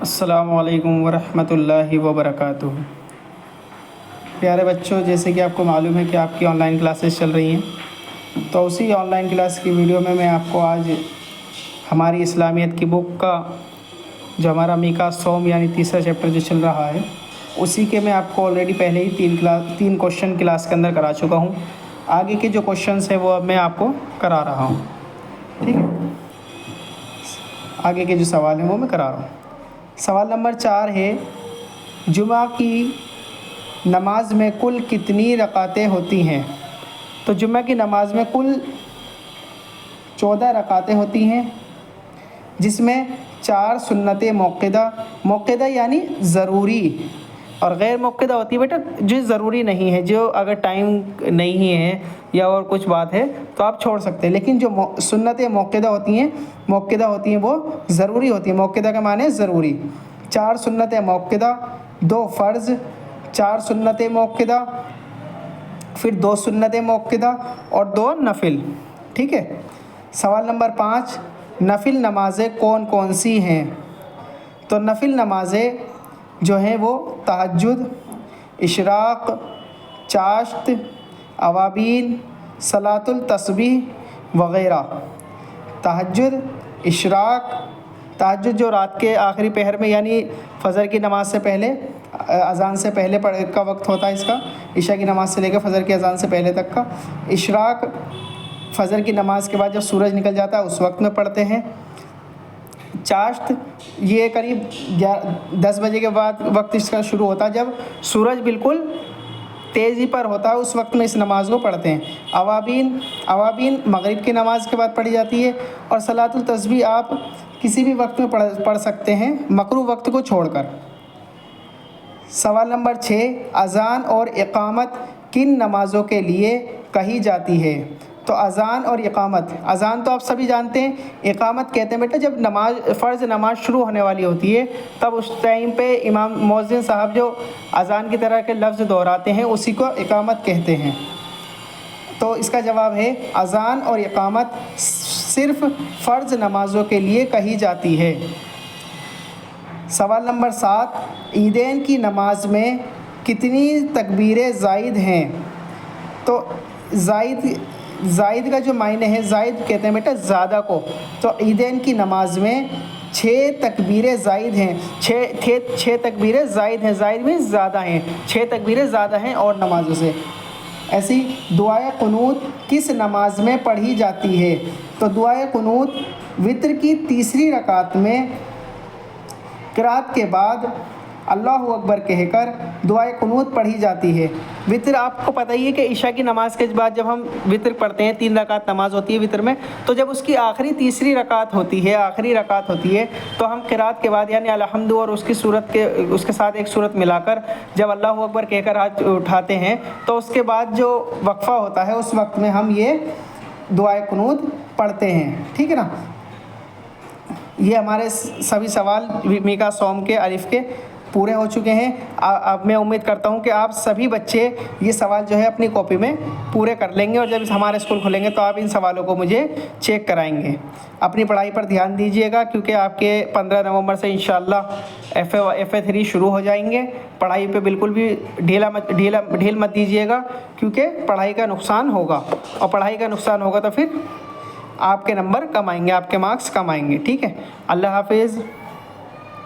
السلام علیکم ورحمۃ اللہ وبرکاتہ۔ پیارے بچوں، جیسے کہ آپ کو معلوم ہے کہ آپ کی آن لائن کلاسز چل رہی ہیں، تو اسی آن لائن کلاس کی ویڈیو میں آپ کو آج ہماری اسلامیت کی بک کا جو ہمارا میقات صوم یعنی تیسرا چیپٹر جو چل رہا ہے، اسی کے میں آپ کو آلریڈی پہلے ہی تین کوشچن کلاس کے اندر کرا چکا ہوں۔ آگے کے جو کوشچنس ہیں وہ اب میں آپ کو کرا رہا ہوں، ٹھیک ہے؟ آگے کے جو سوال ہیں وہ میں کرا رہا ہوں۔ سوال نمبر 4 ہے، جمعہ کی نماز میں کل کتنی رکعتیں ہوتی ہیں؟ تو جمعہ کی نماز میں کل 14 رکعتیں ہوتی ہیں، جس میں 4 سنت موقدہ یعنی ضروری، اور غیر موقدہ ہوتی ہے بیٹا جو ضروری نہیں ہے، جو اگر ٹائم نہیں ہے یا اور کچھ بات ہے تو آپ چھوڑ سکتے ہیں، لیکن جو سنت موقدہ ہوتی ہیں وہ ضروری ہوتی ہیں۔ موقدہ کا معنی ہے ضروری۔ 4 سنت موقدہ، 2 فرض، 4 سنت موقدہ، پھر 2 سنت موقدہ اور 2 نفل، ٹھیک ہے؟ سوال نمبر 5، نفل نمازیں کون کون سی ہیں؟ تو نفل نمازیں جو ہیں وہ تہجد، اشراق، چاشت، اوابین، صلاۃ التسبیح وغیرہ۔ تہجد، اشراق، تہجد جو رات کے آخری پہر میں یعنی فجر کی نماز سے پہلے، اذان سے پہلے کا وقت ہوتا ہے اس کا، عشاء کی نماز سے لے کے فجر کی اذان سے پہلے تک کا۔ اشراق فجر کی نماز کے بعد جب سورج نکل جاتا ہے اس وقت میں پڑھتے ہیں۔ چاشت یہ قریب 10 بجے کے بعد وقت اس کا شروع ہوتا ہے، جب سورج بالکل تیزی پر ہوتا ہے اس وقت میں اس نماز کو پڑھتے ہیں۔ اوابین مغرب کی نماز کے بعد پڑھی جاتی ہے، اور صلاۃ التسبیح آپ کسی بھی وقت میں پڑھ سکتے ہیں مکروہ وقت کو چھوڑ کر۔ سوال نمبر 6، اذان اور اقامت کن نمازوں کے لیے کہی جاتی ہے؟ تو اذان اور اقامت، اذان تو آپ سبھی جانتے ہیں، اقامت کہتے ہیں بیٹا جب فرض نماز شروع ہونے والی ہوتی ہے تب اس ٹائم پہ امام مؤذن صاحب جو اذان کی طرح کے لفظ دہراتے ہیں اسی کو اقامت کہتے ہیں۔ تو اس کا جواب ہے اذان اور اقامت صرف فرض نمازوں کے لیے کہی جاتی ہے۔ سوال نمبر 7، عیدین کی نماز میں کتنی تکبیریں زائد ہیں؟ تو زائد کا جو معنی ہے، زائد کہتے ہیں بیٹا زیادہ کو، تو عیدین کی نماز میں 6 تکبیریں زائد ہیں، 6 تکبیریں زائد ہیں، زائد میں زیادہ ہیں، 6 تکبیریں زیادہ ہیں اور نمازوں سے۔ ایسی دعائے قنوت کس نماز میں پڑھی جاتی ہے؟ تو دعائے قنوت وتر کی تیسری رکعت میں قرات کے بعد اللہ اکبر کہہ کر دعائے قنوت پڑھی جاتی ہے۔ وتر آپ کو پتہ ہی ہے کہ عشاء کی نماز کے بعد جب ہم وتر پڑھتے ہیں، 3 رکعت نماز ہوتی ہے وتر میں، تو جب اس کی تیسری رکعت ہوتی ہے تو ہم قرات کے بعد یعنی الحمد اور اس کے ساتھ ایک سورت ملا کر جب اللہ اکبر کہہ کر ہاتھ اٹھاتے ہیں تو اس کے بعد جو وقفہ ہوتا ہے اس وقت میں ہم یہ دعائے قنوت پڑھتے ہیں، ٹھیک ہے نا؟ یہ ہمارے سبھی سوال میقات صوم کے الف کے پورے ہو چکے ہیں۔ اب میں امید کرتا ہوں کہ آپ سبھی بچے یہ سوال جو ہے اپنی کاپی میں پورے کر لیں گے، اور جب ہمارے اسکول کھلیں گے تو آپ ان سوالوں کو مجھے چیک کرائیں گے۔ اپنی پڑھائی پر دھیان دیجیے گا، کیونکہ آپ کے 15 نومبر سے انشاءاللہ FA3 شروع ہو جائیں گے۔ پڑھائی پہ بالکل بھی ڈھیل مت دیجیے گا، کیونکہ پڑھائی کا نقصان ہوگا، اور پڑھائی کا نقصان ہوگا تو پھر آپ کے نمبر کم آئیں گے، آپ کے مارکس کم آئیں گے، ٹھیک ہے؟ اللہ حافظ۔